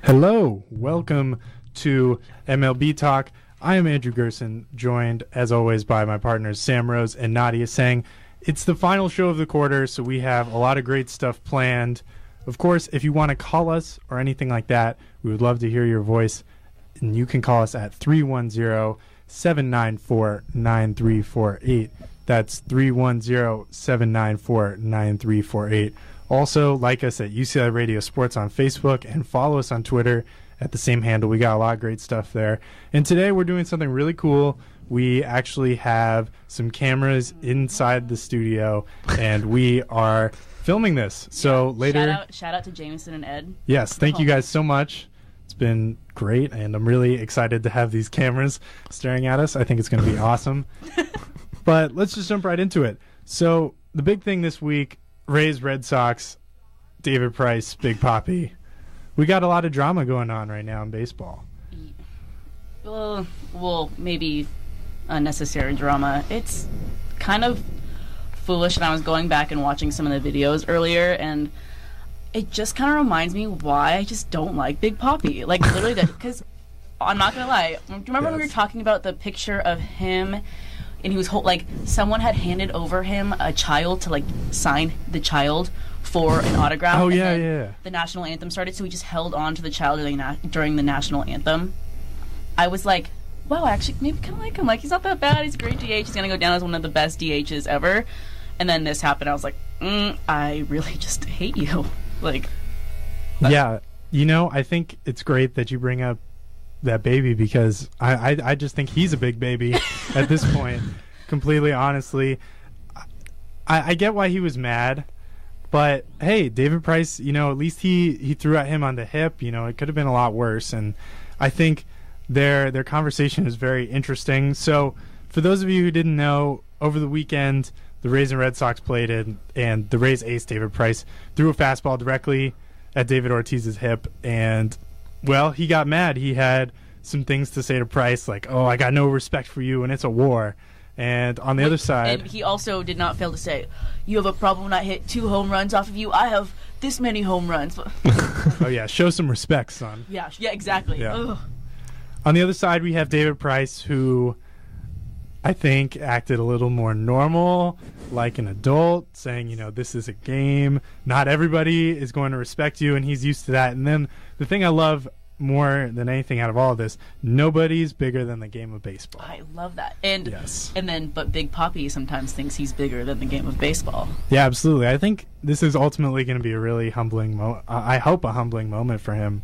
Hello, welcome to MLB Talk. I am Andrew Gerson, joined as always by my partners Sam, Rose, and Nadia Tseng. It's the final show of the quarter, so we have a lot of great stuff planned. Of course, if you want to call us or anything like that, we would love to hear your voice, and you can call us at 310-794-9348. That's 310-794-9348. Also, like us at UCLA Radio Sports on Facebook and follow us on Twitter at the same handle. We got a lot of great stuff there. And today we're doing something really cool. We actually have some cameras inside the studio, and we are filming this. So later... Shout out to Jameson and Ed. Yes, thank you guys so much. It's been great, and I'm really excited to have these cameras staring at us. I think it's going to be awesome. But let's just jump right into it. So the big thing this week... Rays, Red Sox, David Price, Big Papi. We got a lot of drama going on right now in baseball. Well, maybe unnecessary drama. It's kind of foolish, and I was going back and watching some of the videos earlier, and it just kind of reminds me why I just don't like Big Papi. Like, literally, because I'm not going to lie. Do you remember when we were talking about the picture of him... And he was someone had handed over him a child to sign the child for an autograph. Oh yeah. The national anthem started, so he just held on to the child during the national anthem. I was like, wow, I actually maybe kind of like him. Like, he's not that bad. He's a great DH. He's gonna go down as one of the best DHs ever. And then this happened. I was like, I really just hate you. Yeah, I think it's great that you bring up that baby, because I just think he's a big baby at this point. Completely honestly, I get why he was mad, but hey, David Price, at least he threw at him on the hip. It could have been a lot worse, and I think their conversation is very interesting. So for those of you who didn't know, over the weekend the Rays and Red Sox played, and the Rays ace David Price threw a fastball directly at David Ortiz's hip, and well, he got mad. He had some things to say to Price, like, oh, I got no respect for you, and it's a war. And on the other side... And he also did not fail to say, you have a problem when I hit 2 home runs off of you? I have this many home runs. Oh, yeah, show some respect, son. Yeah, exactly. Yeah. On the other side, we have David Price, who I think acted a little more normal, like an adult, saying, this is a game. Not everybody is going to respect you, and he's used to that. And then the thing I love more than anything out of all of this, nobody's bigger than the game of baseball. I love that. And yes. But Big Papi sometimes thinks he's bigger than the game of baseball. Yeah, absolutely. I think this is ultimately going to be a really humbling I hope a humbling moment for him.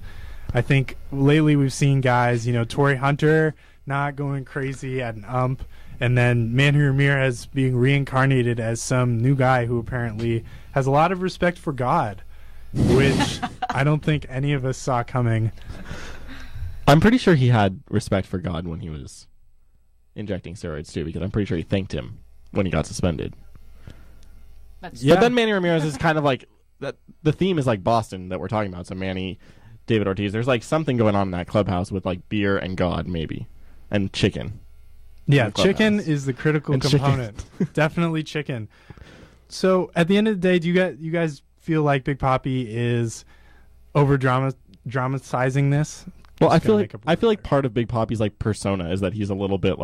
I think lately we've seen guys, Torrey Hunter not going crazy at an ump, and then Manny Ramirez being reincarnated as some new guy who apparently has a lot of respect for God, which I don't think any of us saw coming. I'm pretty sure he had respect for God when he was injecting steroids too, because I'm pretty sure he thanked him when he got suspended. But then Manny Ramirez is kind of like that. The theme is like Boston that we're talking about. So Manny, David Ortiz, there's something going on in that clubhouse with beer and God maybe, and chicken. Yeah, chicken is the critical component. Definitely chicken. So at the end of the day, do you guys feel like Big Papi is over dramatizing this? Well, I feel like part of Big Papi's persona is that he's a little bit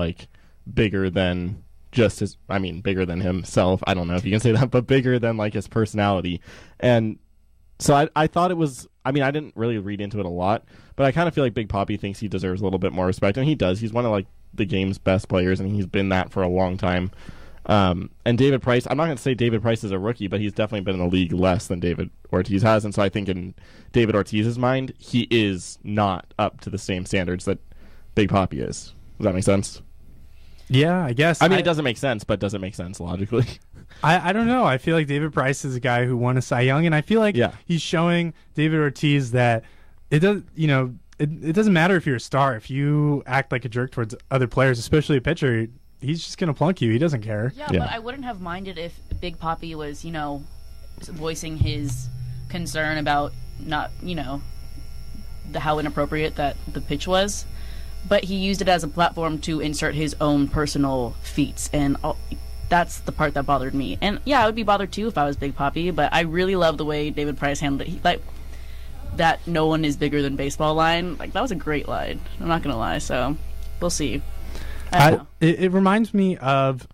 bigger than bigger than himself. I don't know if you can say that, but bigger than his personality. And so I thought it was, I didn't really read into it a lot, but I kind of feel like Big Papi thinks he deserves a little bit more respect, and he does. He's one of the game's best players, and he's been that for a long time. And David Price, I'm not going to say David Price is a rookie, but he's definitely been in the league less than David Ortiz has. And so I think in David Ortiz's mind, he is not up to the same standards that Big Papi is. Does that make sense? Yeah, I guess. It doesn't make sense, but does it make sense logically? I don't know. I feel like David Price is a guy who won a Cy Young, and I feel like he's showing David Ortiz that it does, it doesn't matter if you're a star. If you act like a jerk towards other players, especially a pitcher, he's just going to plunk you. He doesn't care. Yeah, but I wouldn't have minded if Big Papi was, voicing his concern about not, how inappropriate that the pitch was. But he used it as a platform to insert his own personal feats, and that's the part that bothered me. And yeah, I would be bothered too if I was Big Papi, but I really love the way David Price handled it. that no one is bigger than baseball line, like, that was a great line. I'm not going to lie. So we'll see. I don't know. It reminds me of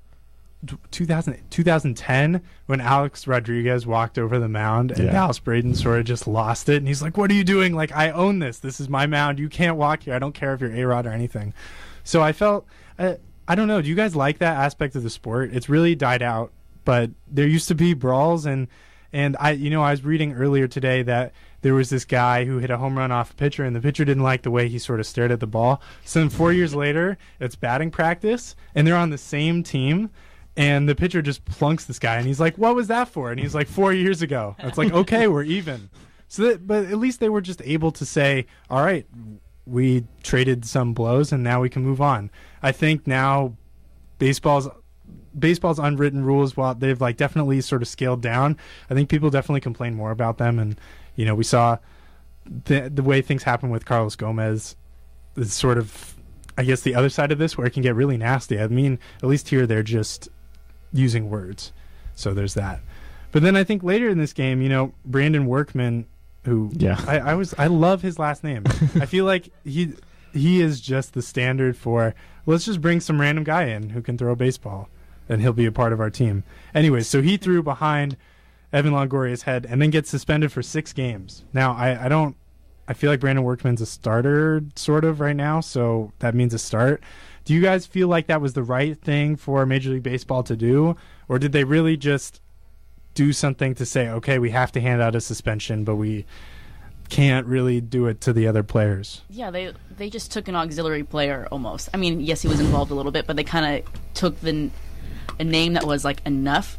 2010 when Alex Rodriguez walked over the mound and Dallas Braden sort of just lost it, and he's like, what are you doing? Like, I own this. This is my mound. You can't walk here. I don't care if you're A-Rod or anything. So I felt, I don't know, do you guys like that aspect of the sport? It's really died out, but there used to be brawls, and I was reading earlier today that there was this guy who hit a home run off a pitcher, and the pitcher didn't like the way he sort of stared at the ball. So then 4 years later, it's batting practice, and they're on the same team, and the pitcher just plunks this guy, and he's like, what was that for? And he's like, 4 years ago. And it's like, okay, we're even. But at least they were just able to say, all right, we traded some blows, and now we can move on. I think now baseball's unwritten rules, while they've like definitely sort of scaled down, I think people definitely complain more about them. And we saw the way things happen with Carlos Gomez is sort of, I guess, the other side of this, where it can get really nasty. I mean, at least here they're just using words, so there's that. But then I think later in this game, Brandon Workman, who I love his last name. I feel like he is just the standard for, let's just bring some random guy in who can throw a baseball, and he'll be a part of our team. Anyway, so he threw behind Evan Longoria's head and then gets suspended for 6 games. Now, I feel like Brandon Workman's a starter sort of right now, so that means a start. Do you guys feel like that was the right thing for Major League Baseball to do, or did they really just do something to say, okay, we have to hand out a suspension, but we can't really do it to the other players? Yeah, they just took an auxiliary player almost. I mean, yes, he was involved a little bit, but they kind of took a name that was like enough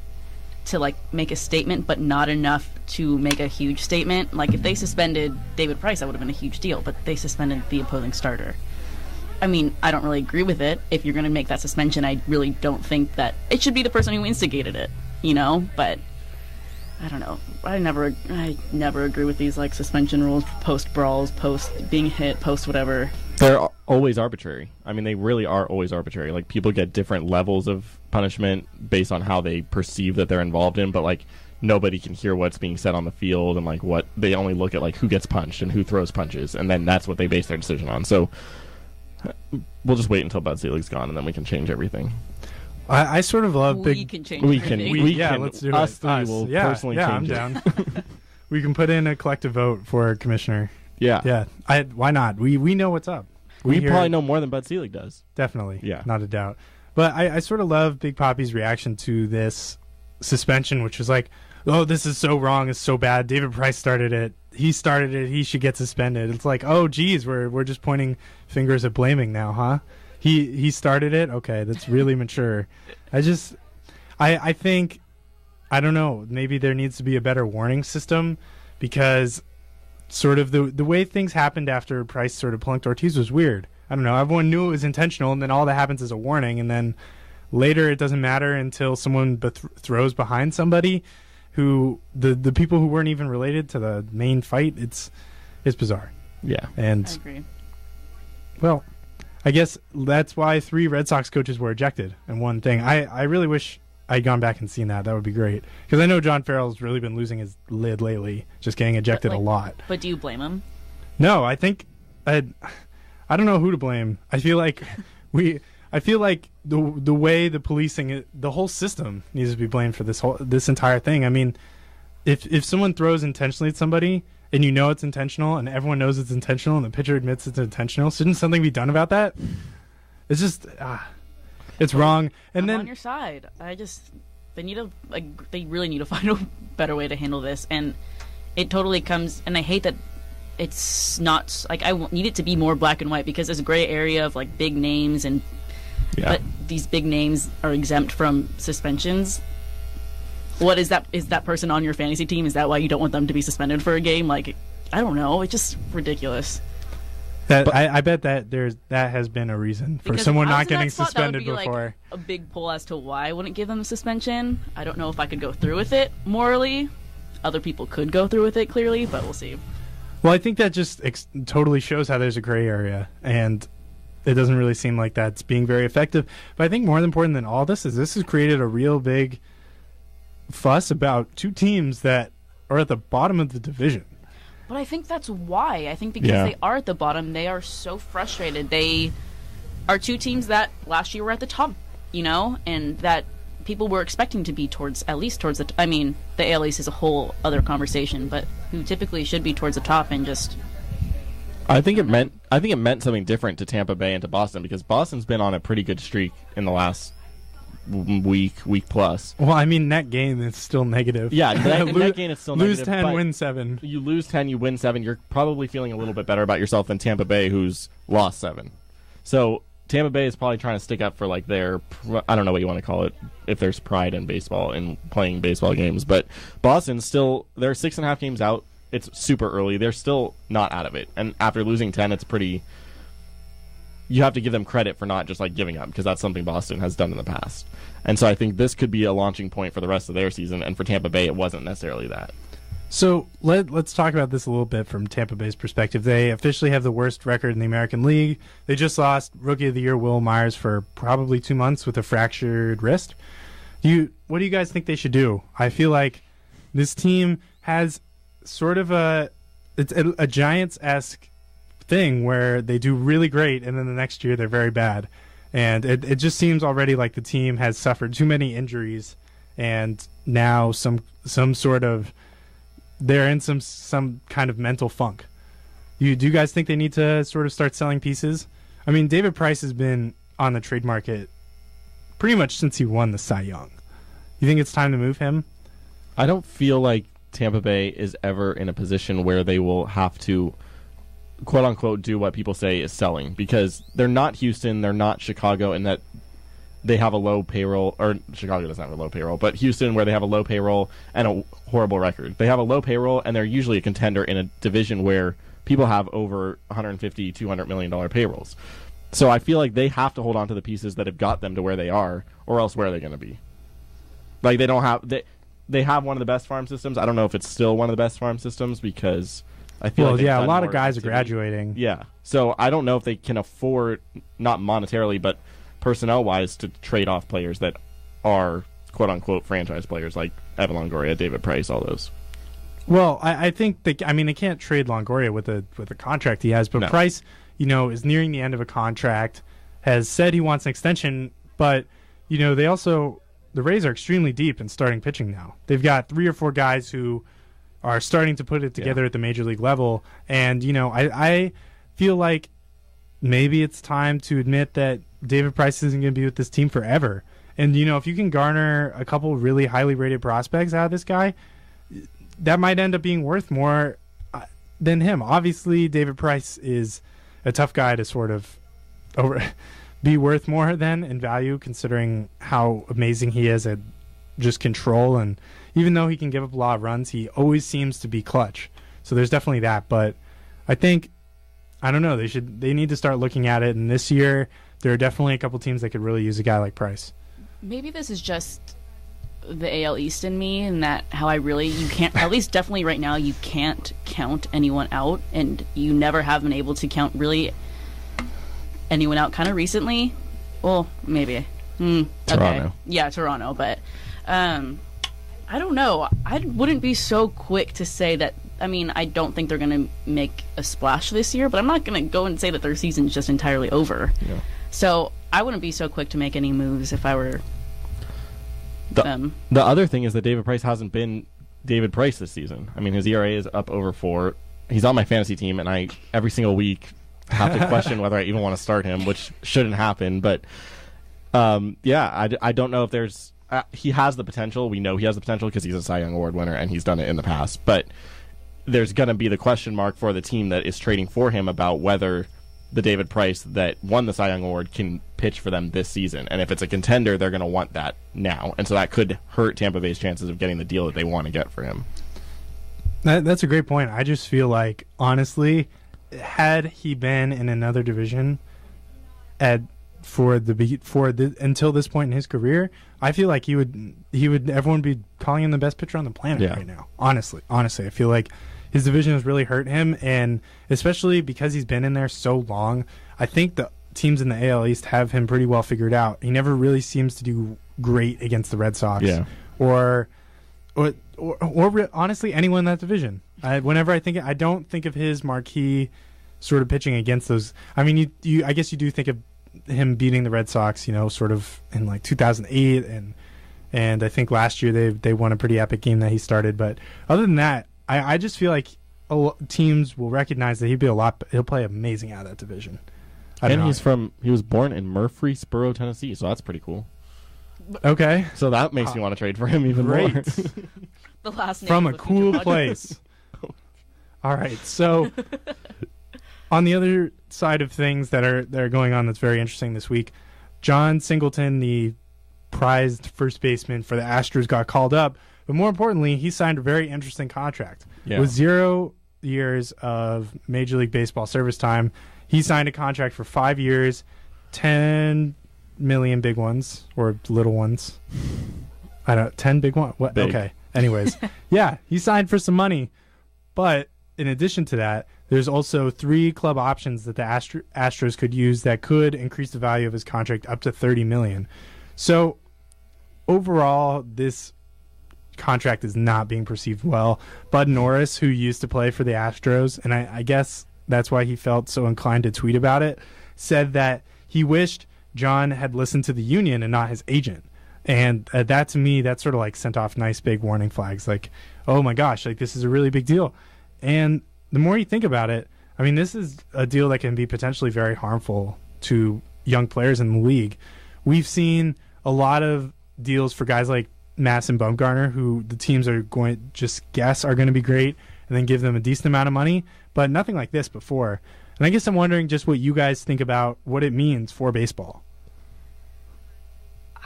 to like make a statement, but not enough to make a huge statement. Like, if they suspended David Price, that would have been a huge deal, but they suspended the opposing starter. I mean, I don't really agree with it. If you're going to make that suspension, I really don't think that it should be the person who instigated it, but I don't know. I never agree with these like suspension rules, post brawls, post being hit, post whatever. They're always arbitrary. I mean, they really are always arbitrary. Like, people get different levels of punishment based on how they perceive that they're involved in, but like, nobody can hear what's being said on the field, and like, what they only look at like who gets punched and who throws punches, and then that's what they base their decision on. So we'll just wait until Bud Selig's gone, and then we can change everything. I sort of love we can change everything. Let's do us it. Three will personally change I'm down. We can put in a collective vote for commissioner. Yeah. Why not? We know what's up. We probably know more than Bud Selig does. Definitely. Yeah. Not a doubt. But I sort of love Big Papi's reaction to this suspension, which was like, oh, this is so wrong. It's so bad. David Price started it. He started it. He should get suspended. It's like, oh, geez, we're just pointing fingers at blaming now, huh? He started it? Okay, that's really mature. I think, I don't know, maybe there needs to be a better warning system, because sort of the way things happened after Price sort of plunked Ortiz was weird. I don't know. Everyone knew it was intentional, and then all that happens is a warning, and then later it doesn't matter until someone throws behind somebody who the people who weren't even related to the main fight. It's bizarre. Yeah. And I agree. Well, I guess that's why 3 Red Sox coaches were ejected in one thing. I really wish I'd gone back and seen that. That would be great. Because I know John Farrell's really been losing his lid lately, just getting ejected a lot. But do you blame him? No, I think I don't know who to blame. I feel like the way the policing, the whole system needs to be blamed for this entire thing. I mean, if someone throws intentionally at somebody, and you know it's intentional, and everyone knows it's intentional, and the pitcher admits it's intentional, shouldn't something be done about that? It's just, it's wrong. And I'm on your side. They really need to find a better way to handle this, and it totally comes. And I hate that it's not like, I need it to be more black and white, because there's a gray area of like big names, and but these big names are exempt from suspensions. What is that? Is that person on your fantasy team? Is that why you don't want them to be suspended for a game? Like, I don't know. It's just ridiculous. I bet that that has been a reason for someone not getting suspended before. Like a big pull as to why I wouldn't give them a suspension. I don't know if I could go through with it morally. Other people could go through with it clearly, but we'll see. Well, I think that just totally shows how there's a gray area, and it doesn't really seem like that's being very effective. But I think more important than all this has created a real big fuss about 2 teams that are at the bottom of the division. But I think that's why. I think because they are at the bottom, they are so frustrated. They are two teams that last year were at the top, and that people were expecting to be at least towards the the AL East is a whole other conversation, but who typically should be towards the top and just... I think it meant something different to Tampa Bay and to Boston, because Boston's been on a pretty good streak in the last week plus. Well, net gain is still negative. Yeah, net gain is still negative. Lose 10, win 7. You lose 10, you win 7. You're probably feeling a little bit better about yourself than Tampa Bay, who's lost 7. So Tampa Bay is probably trying to stick up for their, I don't know what you want to call it, if there's pride in baseball and playing baseball games. But Boston's still, they're 6.5 games out. It's super early. They're still not out of it. And after losing 10, it's pretty... You have to give them credit for not just giving up, because that's something Boston has done in the past. And so I think this could be a launching point for the rest of their season, and for Tampa Bay it wasn't necessarily that. So let's talk about this a little bit from Tampa Bay's perspective. They officially have the worst record in the American League. They just lost Rookie of the Year Will Myers for probably 2 months with a fractured wrist. What do you guys think they should do? I feel like this team has sort of a Giants-esque thing where they do really great and then the next year they're very bad, and it just seems already like the team has suffered too many injuries, and now some sort of they're in some kind of mental funk. Do you guys think they need to sort of start selling pieces? David Price has been on the trade market pretty much since he won the Cy Young. You think it's time to move him? I don't feel like Tampa Bay is ever in a position where they will have to quote-unquote do what people say is selling, because they're not Houston, they're not Chicago, in that they have a low payroll, or Chicago doesn't have a low payroll, but Houston, where they have a low payroll and a horrible record. They have a low payroll, and they're usually a contender in a division where people have over $150, $200 million payrolls. So I feel like they have to hold on to the pieces that have got them to where they are, or else where are they going to be? They have one of the best farm systems. I don't know if it's still one of the best farm systems, because I feel like a lot of guys are graduating. Yeah. So I don't know if they can afford, not monetarily, but personnel-wise, to trade off players that are quote-unquote franchise players, like Evan Longoria, David Price, all those. Well, I think they can't trade Longoria with a contract he has, but no. Price, is nearing the end of a contract, has said he wants an extension, but, they also... The Rays are extremely deep in starting pitching now. They've got 3 or 4 guys who are starting to put it together at the major league level. And, I feel like maybe it's time to admit that David Price isn't going to be with this team forever. And, if you can garner a couple really highly rated prospects out of this guy, that might end up being worth more than him. Obviously, David Price is a tough guy to sort of be worth more than in value, considering how amazing he is at just control, and even though he can give up a lot of runs, he always seems to be clutch. So there's definitely that, but I think, I don't know, they need to start looking at it, and this year there are definitely a couple teams that could really use a guy like Price. Maybe this is just the AL East in me, and that how you can't, at least definitely right now, you can't count anyone out, and you never have been able to count really anyone out kind of recently. Well, maybe. Toronto. Okay. Yeah, Toronto. But I don't know. I wouldn't be so quick to say that. I don't think they're going to make a splash this year, but I'm not going to go and say that their season's just entirely over. Yeah. So I wouldn't be so quick to make any moves if I were them. The other thing is that David Price hasn't been David Price this season. His ERA is up over 4. He's on my fantasy team, and I every single week have to question whether I even want to start him, which shouldn't happen. But I don't know if there's he has the potential. We know he has the potential because he's a Cy Young Award winner and he's done it in the past. But there's going to be the question mark for the team that is trading for him about whether the David Price that won the Cy Young Award can pitch for them this season. And if it's a contender, they're going to want that now. And so that could hurt Tampa Bay's chances of getting the deal that they want to get for him. That's a great point. I just feel like, honestly, had he been in another division until this point in his career, I feel like he would everyone would be calling him the best pitcher on the planet right now. Honestly, I feel like his division has really hurt him, and especially because he's been in there so long, I think the teams in the AL East have him pretty well figured out. He never really seems to do great against the Red Sox, or honestly anyone in that division. Whenever I think I don't think of his marquee sort of pitching against those. I mean, I guess you do think of him beating the Red Sox, sort of in like 2008, and I think last year they won a pretty epic game that he started. But other than that, I just feel like teams will recognize that he'll play amazing out of that division. And he was born in Murfreesboro, Tennessee, so that's pretty cool. Okay. So that makes me want to trade for him even more. The last name from a cool place. All right. So on the other side of things that are going on that's very interesting this week, Jon Singleton, the prized first baseman for the Astros, got called up. But more importantly, he signed a very interesting contract. Yeah. With 0 years of Major League Baseball service time, he signed a contract for 5 years, 10 million big ones or little ones. I don't know, 10 big ones. What? Big. Okay. Anyways, yeah, he signed for some money. But in addition to that, there's also 3 club options that the Astros could use that could increase the value of his contract up to $30 million. So overall, this contract is not being perceived well. Bud Norris, who used to play for the Astros, and I guess that's why he felt so inclined to tweet about it, said that he wished Jon had listened to the union and not his agent. And that, to me, that sort of like sent off nice big warning flags. Like, oh my gosh, like this is a really big deal. And the more you think about it, I mean, this is a deal that can be potentially very harmful to young players in the league. We've seen a lot of deals for guys like Madison Bumgarner, who the teams are going to just guess are going to be great and then give them a decent amount of money, but nothing like this before. And I guess I'm wondering just what you guys think about what it means for baseball.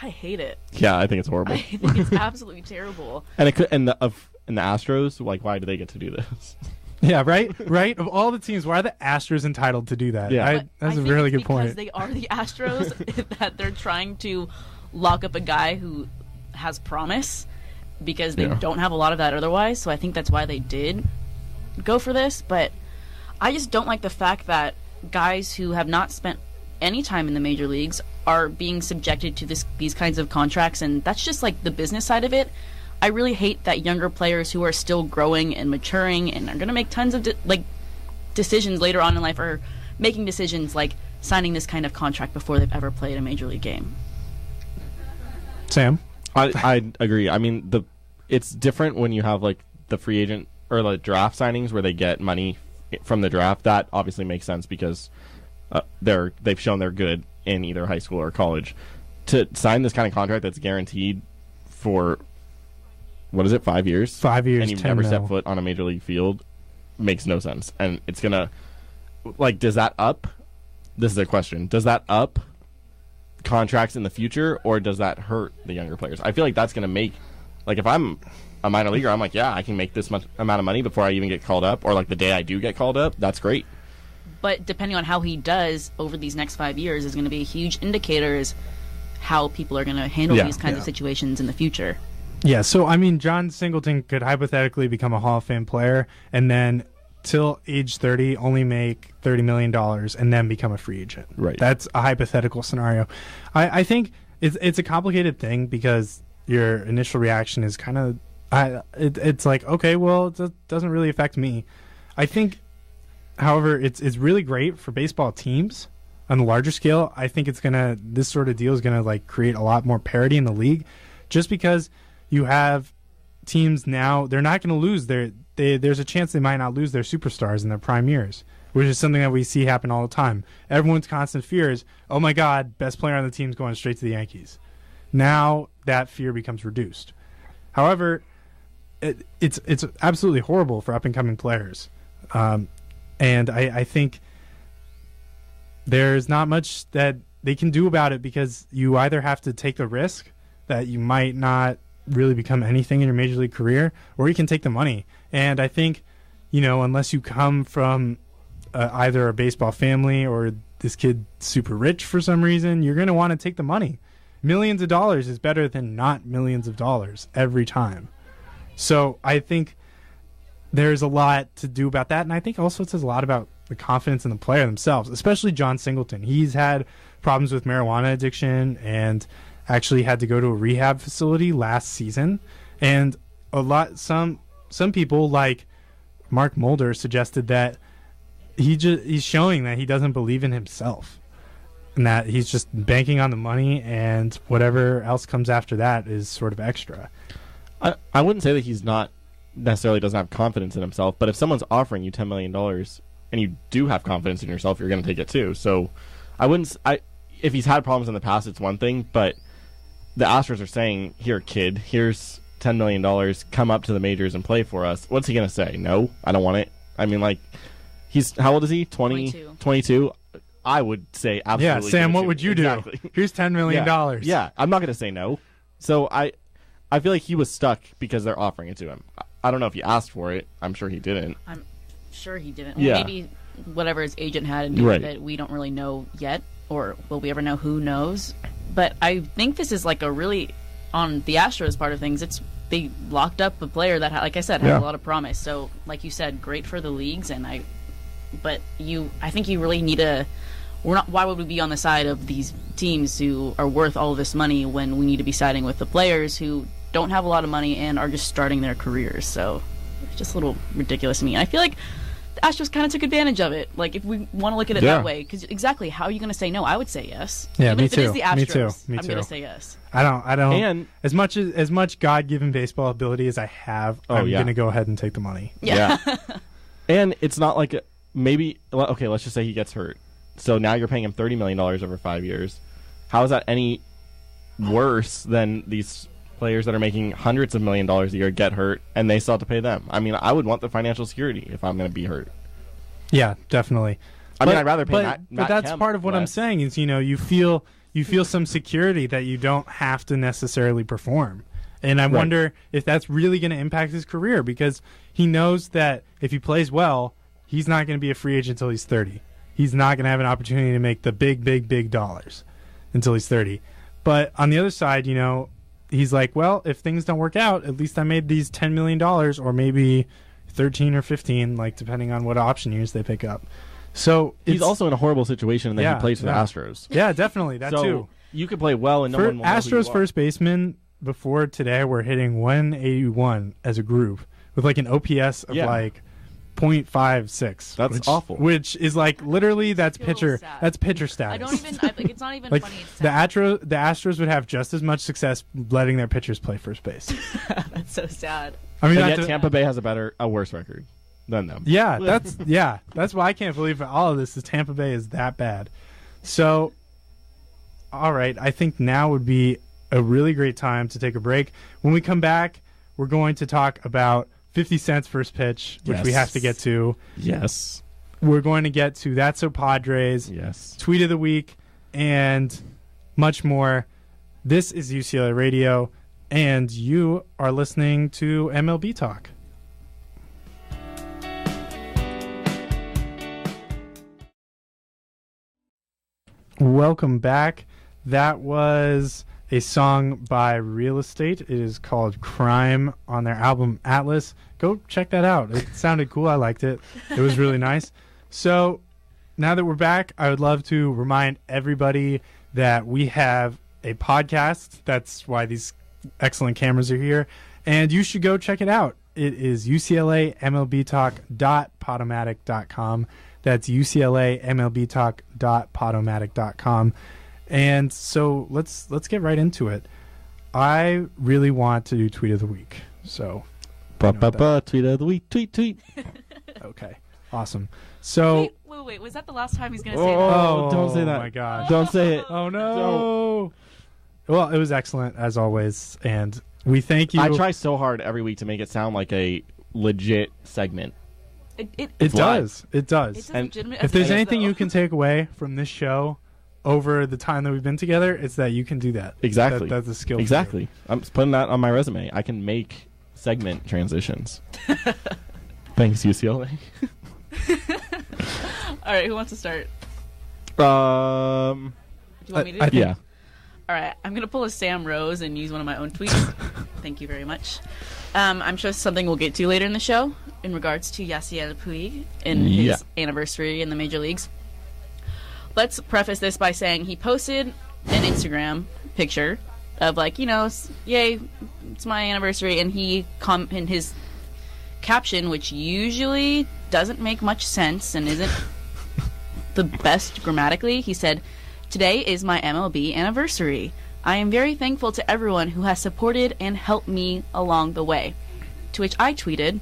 I hate it. Yeah, I think it's horrible. I think it's absolutely terrible. And the Astros, like, why do they get to do this? Yeah, right? Of all the teams, why are the Astros entitled to do that? Yeah. That's a really good point. Because they are the Astros, that they're trying to lock up a guy who has promise, because they don't have a lot of that otherwise. So I think that's why they did go for this. But I just don't like the fact that guys who have not spent any time in the major leagues are being subjected to these kinds of contracts, and that's just like the business side of it. I really hate that younger players who are still growing and maturing and are going to make tons of decisions later on in life are making decisions like signing this kind of contract before they've ever played a major league game. Sam? I agree. I mean, it's different when you have like the free agent or like draft signings where they get money from the draft. That obviously makes sense because they've shown they're good in either high school or college. To sign this kind of contract that's guaranteed for, what is it, 5 years? 5 years, and you've never stepped foot on a major league field makes no sense. And it's gonna, like, does that up? This is a question. Does that up contracts in the future, or does that hurt the younger players? I feel like that's gonna make, like, if I'm a minor leaguer, I'm like, yeah, I can make this much amount of money before I even get called up, or like the day I do get called up. That's great. But depending on how he does over these next 5 years is going to be a huge indicator as how people are going to handle these kinds of situations in the future. Yeah, so I mean, Jon Singleton could hypothetically become a Hall of Fame player and then till age 30 only make $30 million and then become a free agent. Right. That's a hypothetical scenario. I think it's a complicated thing because your initial reaction is kind of, it's like, okay, well, it doesn't really affect me. I think, however, it's really great for baseball teams on the larger scale. I think this sort of deal is gonna like create a lot more parity in the league, just because you have teams now, they're not gonna lose there's a chance they might not lose their superstars in their prime years, which is something that we see happen all the time. Everyone's constant fear is, oh my God, best player on the team's going straight to the Yankees. Now that fear becomes reduced. However, it's absolutely horrible for up and coming players. And I think there's not much that they can do about it, because you either have to take the risk that you might not really become anything in your major league career, or you can take the money. And I think, unless you come from either a baseball family or this kid super rich for some reason, you're going to want to take the money. Millions of dollars is better than not millions of dollars every time. So I think there's a lot to do about that, and I think also it says a lot about the confidence in the player themselves, especially Jon Singleton. He's had problems with marijuana addiction and actually had to go to a rehab facility last season. And some people like Mark Mulder suggested that he's showing that he doesn't believe in himself, and that he's just banking on the money, and whatever else comes after that is sort of extra. I wouldn't say that he's not necessarily doesn't have confidence in himself, but if someone's offering you $10 million and you do have confidence in yourself, you're going to take it too. So if he's had problems in the past, it's one thing, but the Astros are saying, here, kid, here's $10 million, come up to the majors and play for us. What's he going to say? No, I don't want it. I mean, like, how old is he? 22? I would say absolutely. Yeah, Sam, what would you do? Exactly. Here's $10 million. Yeah, I'm not going to say no. So I feel like he was stuck because they're offering it to him. I don't know if he asked for it. I'm sure he didn't. I'm sure he didn't. Yeah. Maybe whatever his agent had to do with it, we don't really know yet. Or will we ever know? Who knows? But I think this is like a really, on the Astros part of things, they locked up a player that, like I said, had a lot of promise. So, like you said, great for the leagues. I think you really need why would we be on the side of these teams who are worth all of this money when we need to be siding with the players who don't have a lot of money and are just starting their careers? So it's just a little ridiculous to me. And I feel like the Astros kind of took advantage of it. Like, if we want to look at it that way, because exactly, how are you going to say no? I would say yes. Yeah, even me if too. It is the Astros, Me too. I'm going to say yes. I don't. And as much God-given baseball ability as I have, I'm going to go ahead and take the money. Yeah. And it's not like okay, let's just say he gets hurt. So now you're paying him $30 million over 5 years. How is that any worse than these players that are making hundreds of $millions a year get hurt and they still have to pay them? I mean, I would want the financial security if I'm going to be hurt. Yeah, definitely. I mean, I'd rather pay Matt Matt that's Kemp part of what less. I'm saying is, you feel some security that you don't have to necessarily perform. And I wonder if that's really going to impact his career, because he knows that if he plays well, he's not going to be a free agent until he's 30. He's not going to have an opportunity to make the big dollars until he's 30. But on the other side, he's like, well, if things don't work out, at least I made these $10 million, or maybe 13 or 15, like depending on what option years they pick up. So he's also in a horrible situation that he plays for the Astros. Yeah, definitely. That too. You could play well and no one will know who you Astros are. first baseman before today were hitting 181 as a group with like an OPS of like .56. That's awful. Which is like literally that's Still pitcher sad. that's pitcher status. I don't even. Like, it's not even like funny. It's the sad. Astros would have just as much success letting their pitchers play first base. That's so sad. I mean, But yet Tampa Bay has a worse record than them. Yeah, that's why I can't believe all of this is Tampa Bay is that bad. So, all right, I think now would be a really great time to take a break. When we come back, we're going to talk about 50 Cent's first pitch, which we have to get to. Yes. We're going to get to That's So Padres, Tweet of the Week, and much more. This is UCLA Radio, and you are listening to MLB Talk. Welcome back. That was a song by Real Estate. It is called Crime on their album Atlas. Go check that out. It sounded cool. I liked it. It was really nice. So now that we're back, I would love to remind everybody that we have a podcast. That's why these excellent cameras are here. And you should go check it out. It is UCLAMLBtalk.podomatic.com. That's UCLAMLBtalk.podomatic.com. And so let's get right into it. I really want to do Tweet of the Week. So Tweet of the Week. Tweet. Okay. Awesome. So Wait. Was that the last time he's going to say that? Oh, don't say that. Oh my gosh. Don't say it. Oh no. Well, it was excellent as always, and we thank you. I try so hard every week to make it sound like a legit segment. It does. It does. It's a And legitimate If there's effort, anything though. you can take away from this show over the time that we've been together, it's that you can do that. Exactly. That's a skill. for you. Exactly. I'm just putting that on my resume. I can make segment transitions. Thanks, UCLA. All right, who wants to start? Um. Do you want me to? I think- Yeah. All right, I'm going to pull a Sam Rose and use one of my own tweets. Thank you very much. I'm sure something we'll get to later in the show in regards to Yasiel Puig and his anniversary in the major leagues. Let's preface this by saying he posted an Instagram picture of like, yay, it's my anniversary, and he in his caption, which usually doesn't make much sense and isn't the best grammatically, he said, "Today is my MLB anniversary. I am very thankful to everyone who has supported and helped me along the way." To which I tweeted,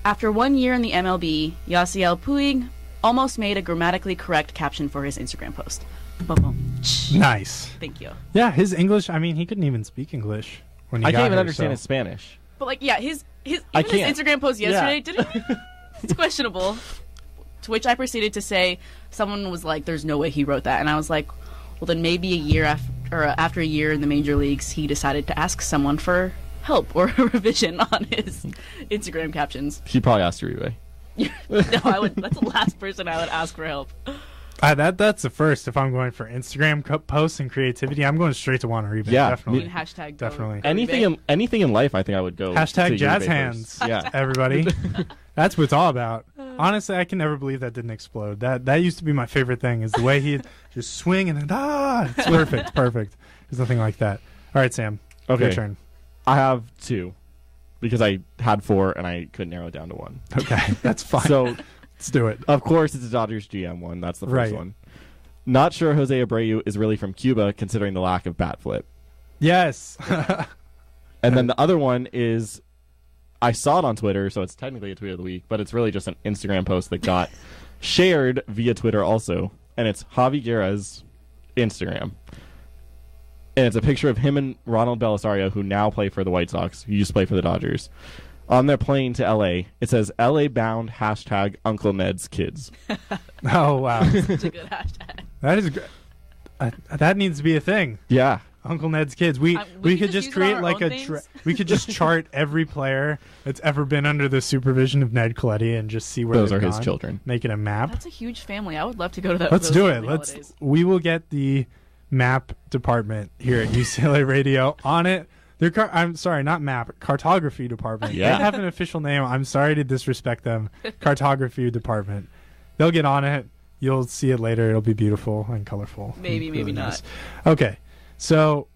"After 1 year in the MLB, Yasiel Puig almost made a grammatically correct caption for his Instagram post." Boom, boom. Nice. Thank you. Yeah, his English, I mean, he couldn't even speak English when he I got can't even here, understand so. his Spanish. But like, yeah, his I even his can't. Instagram post yesterday Yeah. didn't. It's questionable. To which I proceeded to say, someone was like, "There's no way he wrote that," and I was like, "Well, then maybe a year after a year in the major leagues, he decided to ask someone for help or a revision on his Instagram captions." He probably asked Uribe. No, I would. That's the last person I would ask for help. That's the first. If I'm going for Instagram posts and creativity, I'm going straight to Juan Uribe. Yeah, Definitely. Hashtag Definitely. Anything in life, I think I would go. Hashtag to jazz Uribe hands. first. Yeah. Everybody. That's what it's all about. Honestly, I can never believe that didn't explode. That used to be my favorite thing, is the way he'd just swing and then, it's perfect. Perfect. There's nothing like that. All right, Sam. Okay. Your turn. I have 2 because I had 4 and I couldn't narrow it down to 1. Okay, that's fine. So, let's do it. of course, it's a Dodgers GM one. That's the first Right. one. Not sure Jose Abreu is really from Cuba, considering the lack of bat flip. Yes. And then the other one is, I saw it on Twitter, so it's technically a tweet of the week, but it's really just an Instagram post that got shared via Twitter also, and it's Javi Guerra's Instagram. And it's a picture of him and Ronald Belisario, who now play for the White Sox, who used to play for the Dodgers. On their plane to L.A., it says, "LA bound, hashtag Uncle Ned's kids." Oh, wow. Such a good hashtag. That is that needs to be a thing. Yeah. Uncle Ned's kids. We could just use it on create our like own a things. we could just chart every player that's ever been under the supervision of Ned Coletti and just see where Those they've are his gone. children. Make it a map. That's a huge family. I would love to go to that. Let's those do it. family holidays. We will get the map department here at UCLA Radio on it. I'm sorry, not map, cartography department. Yeah. They have an official name. I'm sorry to disrespect them. Cartography department. They'll get on it. You'll see it later. It'll be beautiful and colorful. Maybe, Really maybe not. nice. Okay, so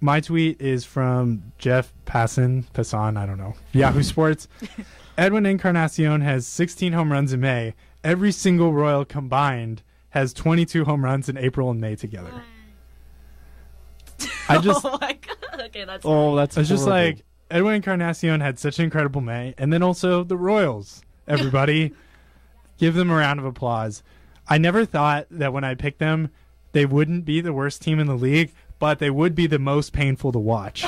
my tweet is from Jeff Passan, I don't know, Yahoo Sports. Edwin Encarnacion has 16 home runs in May. Every single Royal combined has 22 home runs in April and May together. I just, Oh my god. Okay, that's. Oh, that's it's just horrible. like Edwin Encarnacion had such an incredible May, and then also the Royals. Everybody, give them a round of applause. I never thought that when I picked them, they wouldn't be the worst team in the league, but they would be the most painful to watch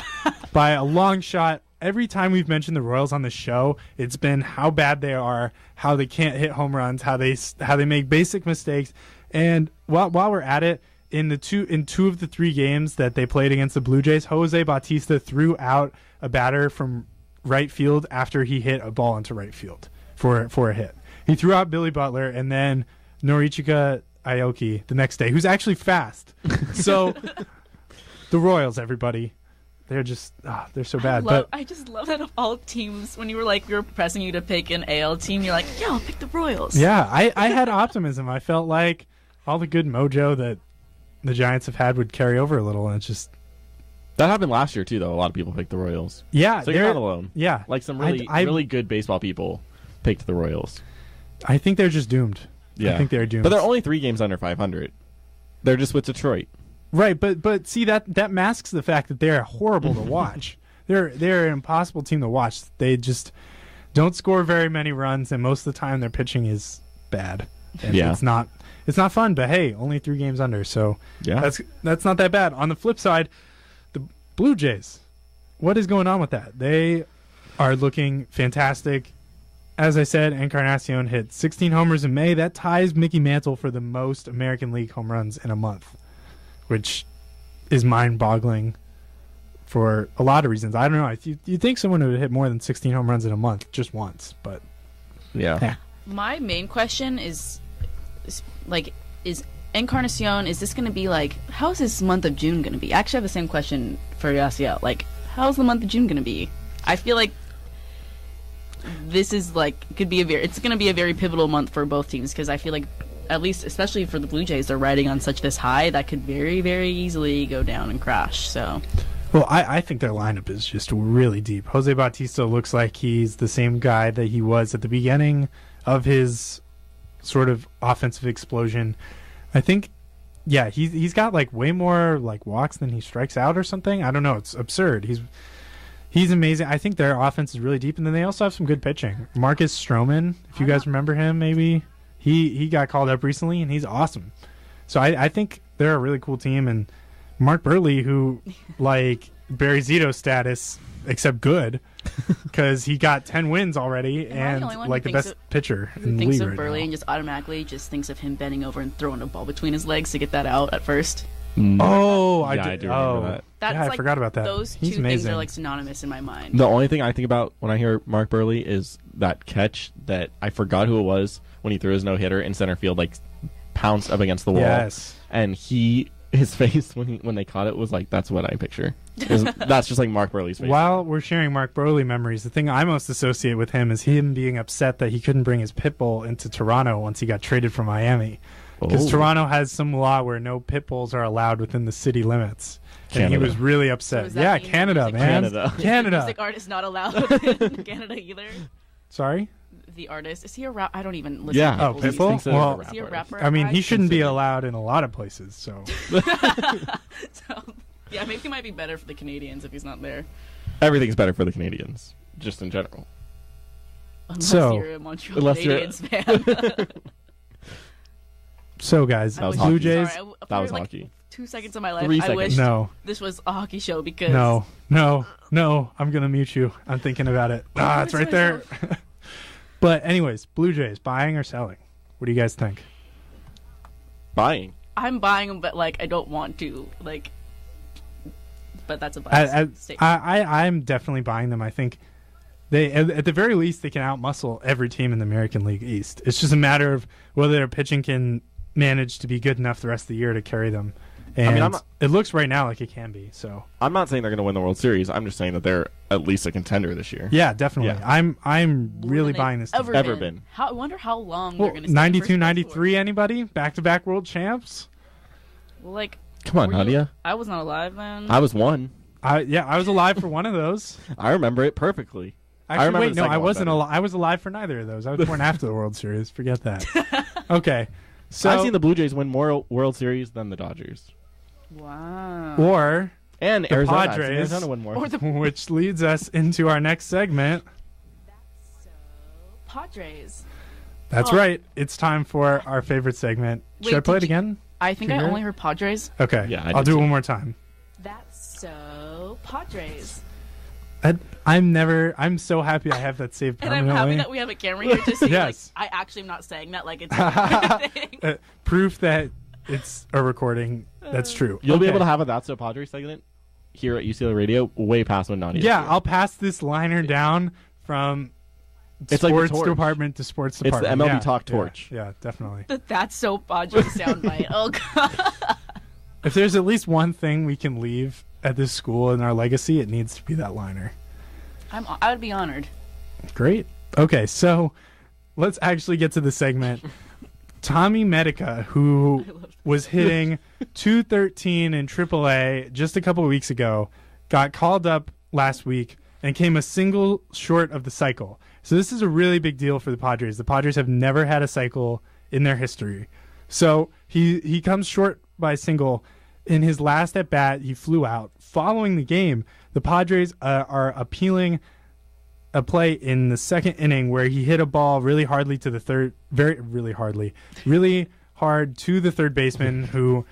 by a long shot. Every time we've mentioned the Royals on the show, it's been how bad they are, how they can't hit home runs, how they make basic mistakes. And while we're at it, in two of the 3 games that they played against the Blue Jays, Jose Bautista threw out a batter from right field after he hit a ball into right field for a hit. He threw out Billy Butler and then Norichika Aoki the next day, who's actually fast. So the Royals, everybody, they're just they're so bad. I just love that of all teams, when you were like, we were pressing you to pick an AL team, you're like, yeah, I'll pick the Royals. Yeah, I had optimism. I felt like all the good mojo that the Giants have had would carry over a little, and it's just that happened last year too. Though a lot of people picked the Royals. yeah. So you're not alone. Yeah, Like some really good baseball people picked the Royals. I think they're just doomed. Yeah. I think they're doomed. But they're only 3 games under 500. They're just with Detroit. Right, but see that masks the fact that they're horrible to watch. They're an impossible team to watch. They just don't score very many runs, and most of the time their pitching is bad. And Yeah. it's not fun. But hey, only 3 games under, so Yeah. that's not that bad. On the flip side, the Blue Jays, what is going on with that? They are looking fantastic. As I said, Encarnacion hit 16 homers in May. That ties Mickey Mantle for the most American League home runs in a month, which is mind-boggling for a lot of reasons. I don't know. You'd think someone would hit more than 16 home runs in a month just once, but Yeah. My main question is Encarnacion, is this going to be like, how is this month of June going to be? I actually have the same question for Yasiel. Like, how's the month of June going to be? I feel like this is it's going to be a very pivotal month for both teams, because I feel like, at least especially for the Blue Jays, they're riding on such this high that could very, very easily go down and crash. So Well, I think their lineup is just really deep. Jose Bautista looks like he's the same guy that he was at the beginning of his sort of offensive explosion. I think, yeah, he's got like way more like walks than he strikes out or something. I don't know. It's absurd. He's amazing. I think their offense is really deep, and then they also have some good pitching. Marcus Stroman, if you guys remember him, maybe he got called up recently, and he's awesome. So I think they're a really cool team, and Mark Burley, who like Barry Zito status, except good, because he got 10 wins already, and like the best pitcher in the league thinks of right Burley now. and just automatically just thinks of him bending over and throwing a ball between his legs to get that out at first. Oh, I do remember that. That's yeah, I like, forgot about that. Those He's two amazing. things are like synonymous in my mind. The only thing I think about when I hear Mark Burley is that catch that I forgot who it was when he threw his no-hitter in center field, like pounced up against the wall. Yes. And his face when they caught it was like, that's what I picture. That's just like Mark Burley's face. While we're sharing Mark Burley memories, the thing I most associate with him is him being upset that he couldn't bring his pit bull into Toronto once he got traded from Miami. Because Toronto has some law where no pit bulls are allowed within the city limits. And he was really upset. So does that Yeah, mean Canada, the man. Canada. Music artist not allowed in Canada either. Sorry? The artist, is he a rap? I don't even listen to Yeah. Oh, Pitbull. Pitbull? Thinks Well, Is he a rapper? I mean, he shouldn't be consider- allowed in a lot of places, so. So, yeah, maybe he might be better for the Canadians if he's not there. Everything's better for the Canadians, just in general. Unless So- you're a Montreal Unless you're- Canadiens fan. So, guys, That was Blue hockey. Jays. Sorry, That was for, like, hockey. 2 seconds of my life, 3 I seconds. wish No, this was a hockey show because no, I'm going to mute you. I'm thinking about it. It's right there. But anyways, Blue Jays, buying or selling? What do you guys think? Buying. I'm buying them, but like I don't want to. Like, but that's a biased statement. I'm definitely buying them. I think they, at the very least, they can outmuscle every team in the American League East. It's just a matter of whether their pitching can manage to be good enough the rest of the year to carry them. And it looks right now like it can be. So I'm not saying they're going to win the World Series. I'm just saying that they're at least a contender this year. yeah, definitely. Yeah. I'm really They've buying this team. Ever been. I wonder how long Well, they're going to stay. 92, 93, anybody? Back-to-back world champs? Well, like, Come on, were you- Nadia. I was not alive then. I was one. I was alive for one of those. I remember it perfectly. Actually, remember wait, the no, second I one wasn't better. alive. I was alive for neither of those. I was born after the World Series. Forget that. Okay. So, I've seen the Blue Jays win more World Series than the Dodgers. Wow. or And The Arizona. I've seen Padres. Arizona win more. Or the which leads us into our next segment. Padres. That's Oh. right. It's time for our favorite segment. Wait, Should I play it did you- again? I think Did I you hear only it? heard Padres. Okay. Yeah, I I'll did do it too. one more time. That's so Padres. I'm so happy I have that saved And I'm permanently. happy that we have a camera here to see. Yes. Like, I actually am not saying that like it's a thing. Proof that it's a recording. That's true. You'll be Okay. able to have a That's So Padres segment here at UCLA Radio way past when Nadia. Yeah, I'll pass this liner down from It's like the sports torch. department to sports the department. MLB Yeah, talk yeah, torch. Yeah, definitely. That's so Padres soundbite. Oh god. If there's at least one thing we can leave at this school in our legacy, it needs to be that liner. I would be honored. Great. Okay, so let's actually get to the segment. Tommy Medica, who was hitting 213 in AAA just a couple of weeks ago, got called up last week and came a single short of the cycle. So this is a really big deal for the Padres. The Padres have never had a cycle in their history. So he comes short by a single. In his last at bat, he flew out. Following the game, the Padres are appealing a play in the second inning where he hit a ball really hard to the third baseman who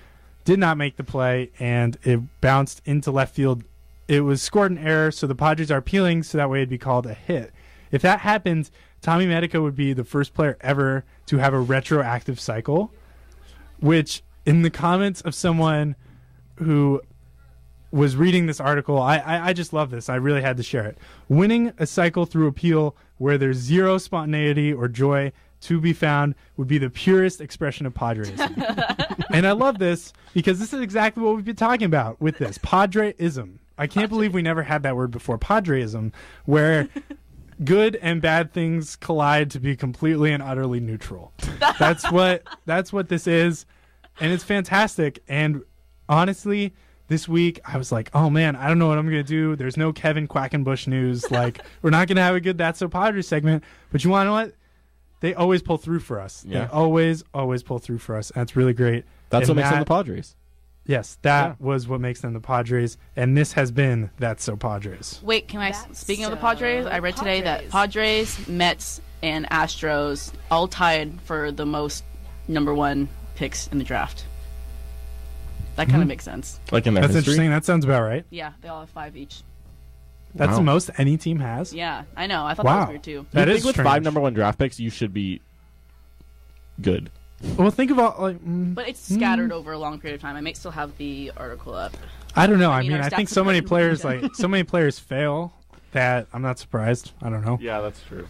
did not make the play, and it bounced into left field. It was scored an error, so the Padres are appealing, so that way it'd be called a hit. If that happens, Tommy Medica would be the first player ever to have a retroactive cycle, which in the comments of someone who was reading this article, I just love this. I really had to share it. Winning a cycle through appeal where there's zero spontaneity or joy to be found would be the purest expression of Padreism. And I love this because this is exactly what we've been talking about with this. Padreism. I can't believe we never had that word before. Padreism, where good and bad things collide to be completely and utterly neutral. That's what this is, and it's fantastic. And honestly, this week I was like, oh man, I don't know what I'm gonna do. There's no Kevin Quackenbush news. Like, we're not gonna have a good That's So Padres segment. But you wanna know what? They always pull through for us. Yeah. They always pull through for us. That's really great. That's And what makes them that- the Padres. Yes, that was what makes them the Padres. And this has been That's So Padres. Wait, can I? That's Speaking of the so Padres, I read today that Padres, Mets, and Astros all tied for the most #1 picks in the draft. That kind of makes sense. Like in their That's history. interesting. That sounds about right. Yeah, they all have 5 each. That's Wow. the most any team has. Yeah, I know. I thought that Wow. was weird too. That I is think with strange. 5 #1 draft picks, you should be good. Well, think about like. But it's scattered over a long period of time. I may still have the article up. I don't know. I mean, mean, our I think stats so many are players pretty so many players fail that I'm not surprised. I don't know. Yeah, that's true.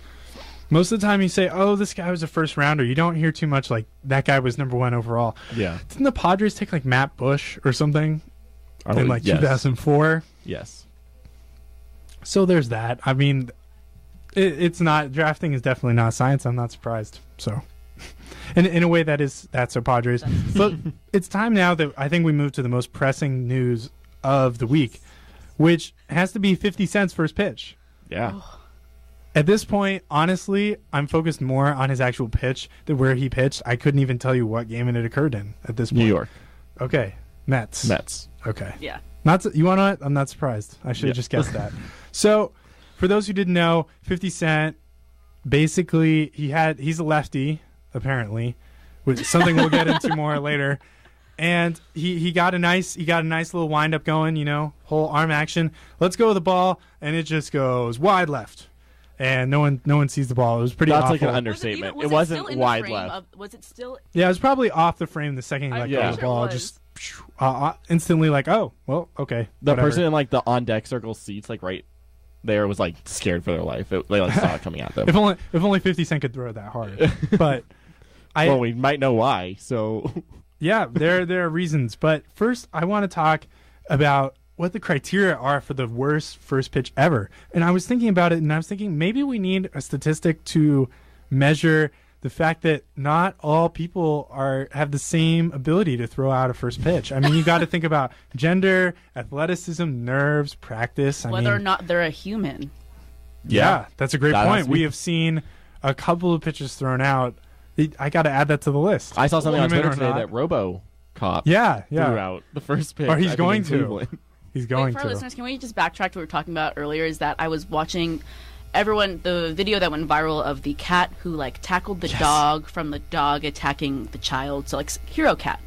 Most of the time, you say, "Oh, this guy was a first rounder." You don't hear too much like that guy was #1 overall. Yeah. Didn't the Padres take like Matt Bush or something in like yes. 2004? Yes. So there's that. I mean, it's not drafting is definitely not science. I'm not surprised. So, in a way, that's so Padres. But it's time now that I think we move to the most pressing news of the week, which has to be 50 Cent's first pitch. Yeah. At this point, honestly, I'm focused more on his actual pitch than where he pitched. I couldn't even tell you what game it occurred in at this point. New York Okay, Mets. Mets. Okay. Yeah. You want to know what? I'm not surprised. I should have Yeah. just guessed that. So, for those who didn't know, 50 Cent, basically, he's a lefty, apparently, which is something we'll get into more later. And he got a nice little wind up going, whole arm action. Let's go with the ball, and it just goes wide left. And no one sees the ball. It was pretty That's awful. like an understatement. Was It still wasn't in the wide frame left. was it still? Yeah, it was probably off the frame the second he I'm let pretty go of the sure it ball. was. Just instantly like, oh, well, okay. The whatever. person in like the on deck circle seats, like right there, was like scared for their life. They like saw it coming at them. If only 50 Cent could throw it that hard. But Well, we might know why. So yeah, there are reasons. But first, I want to talk about what the criteria are for the worst first pitch ever. And I was thinking about it, and I was thinking maybe we need a statistic to measure the fact that not all people have the same ability to throw out a first pitch. I mean, you got to think about gender, athleticism, nerves, practice. Whether or not they're a human. Yeah, that's a great That has point. to be- We have seen a couple of pitches thrown out. I got to add that to the list. I saw something on Human Twitter or today not. that RoboCop Yeah. threw out the first pitch. Or he's I think, going in to. Cleveland. He's Wait, going for our to. listeners, can we just backtrack to what we were talking about earlier? Is that I was watching the video that went viral of the cat who like tackled the dog from the dog attacking the child. So like hero cat,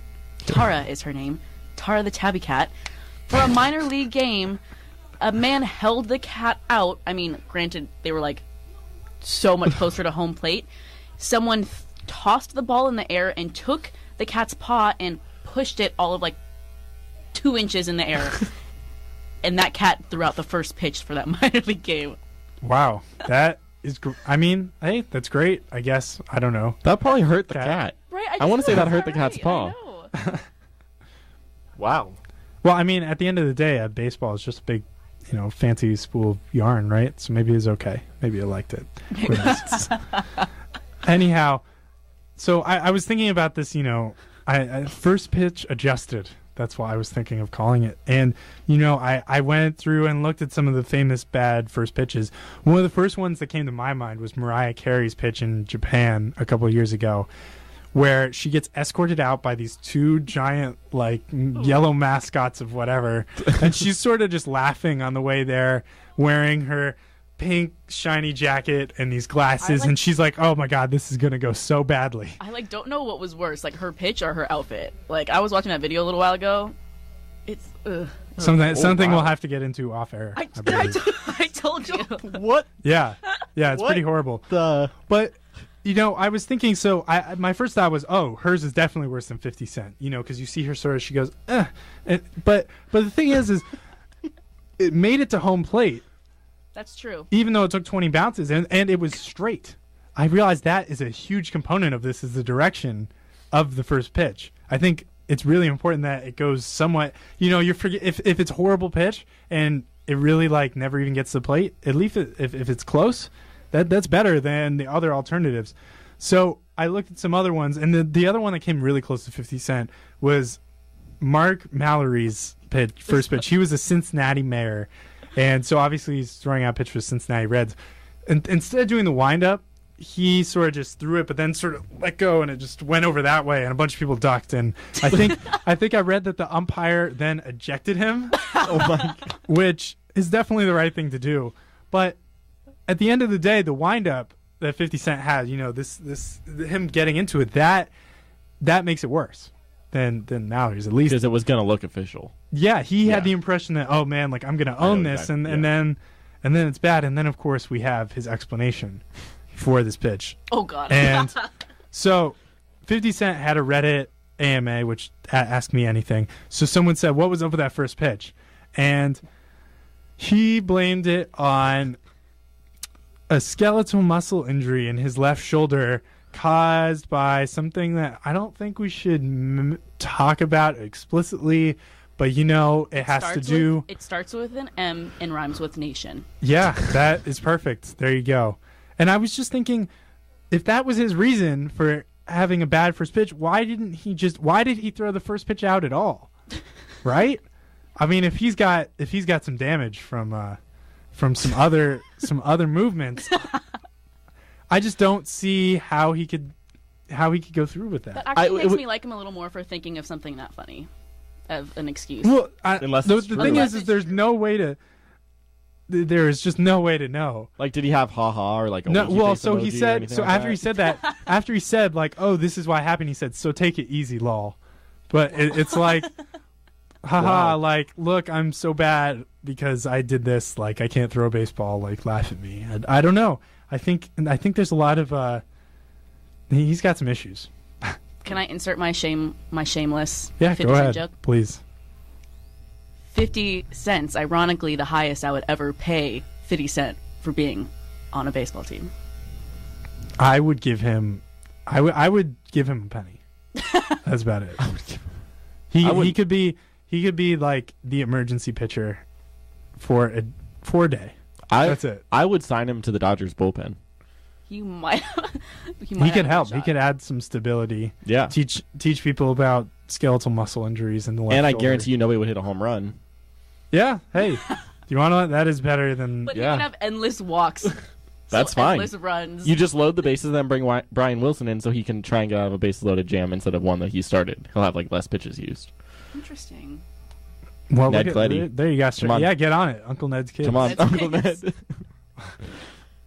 Tara is her name, Tara the tabby cat. For a minor league game, a man held the cat out. I mean, granted, they were like so much closer to home plate. Someone tossed the ball in the air and took the cat's paw and pushed it all of like 2 inches in the air. And that cat threw out the first pitch for that minor league game. Wow, that is. I mean, hey, that's great. I guess I don't know. That probably hurt the Cat. cat. Right? I wanna just say thought that hurt the right. cat's paw. I know. Wow. Well, I mean, at the end of the day, baseball is just a big, fancy spool of yarn, right? So maybe it's okay. Maybe I liked it. Who knows? Anyhow, so I was thinking about this. I first pitch adjusted. That's why I was thinking of calling it. And, I went through and looked at some of the famous bad first pitches. One of the first ones that came to my mind was Mariah Carey's pitch in Japan a couple of years ago, where she gets escorted out by these 2 giant, yellow mascots of whatever. And she's sort of just laughing on the way there, wearing her pink shiny jacket and these glasses. And she's like, oh my God, this is going to go so badly. I don't know what was worse, like her pitch or her outfit. Like I was watching that video a little while ago. It's Something wow. we'll have to get into off air. I believe. I told you. What Yeah, it's What? pretty horrible. the? But I was thinking. So my first thought was, oh, hers is definitely worse than 50 Cent. Because you see her sort of, she goes, but the thing is it made it to home plate, That's true. even though it took 20 bounces, and it was straight. I realized that is a huge component of this, is the direction of the first pitch. I think it's really important that it goes somewhat. You forget if it's horrible pitch and it really never even gets to the plate. At least if it's close, that's better than the other alternatives. So I looked at some other ones, and the other one that came really close to 50 Cent was Mark Mallory's first pitch. He was a Cincinnati Mayor, and so obviously he's throwing out a pitch for Cincinnati Reds. And instead of doing the windup, he sort of just threw it, but then sort of let go, and it just went over that way, and a bunch of people ducked. And I think I read that the umpire then ejected him, Oh my God. which is definitely the right thing to do. But at the end of the day, the windup that 50 Cent had, this him getting into it, that makes it worse than Mallory's, at least. Because it was going to look official. Yeah, he had the impression that, oh man, like I'm going to own this, exactly, and then it's bad, and then of course we have his explanation for this pitch. Oh God. And so 50 Cent had a Reddit AMA, which asked me anything. So someone said, what was up with that first pitch? And he blamed it on a skeletal muscle injury in his left shoulder caused by something that I don't think we should talk about explicitly, but it has to do... It starts with an M and rhymes with nation. Yeah, that is perfect. There you go. And I was just thinking, if that was his reason for having a bad first pitch, why did he throw the first pitch out at all? Right? I mean, if he's got some damage from some other movements, I just don't see how he could go through with that. That actually makes me like him a little more for thinking of something that funny, of an excuse. Well, the thing is there's no way to. There is just no way to know. Like, did he have ha-ha or like a no? winky Well, face so he emoji or said. anything So like after that? he said that, after he said like, "Oh, this is what happened," he said, "So take it easy, lol." But it's like, haha, Wow. like, look, I'm so bad because I did this. Like, I can't throw a baseball. Like, laugh at me. I don't know. I think there's a lot of. He's got some issues. Can I insert my shameless Yeah, 50 go Cent ahead, joke? please. 50 cents, ironically the highest I would ever pay 50 Cent for being on a baseball team. I would give him. I would give him a penny. That's about it. He could be like the emergency pitcher for a day. That's it. I would sign him to the Dodgers bullpen. You might. He could help. He could add some stability. Yeah. Teach people about skeletal muscle injuries in the left And I shoulder. guarantee you nobody would hit a home run. Yeah. Hey, do you want to? That is better than. But Yeah. you can have endless walks. That's fine. Endless runs. You just load the bases and then bring Brian Wilson in so he can try and get out of a bases loaded jam instead of one that he started. He'll have like less pitches used. Interesting. Well, Ned look Cleddy. there you go. Come on. Yeah, get on it, Uncle Ned's kids. Come on, That's Uncle nice.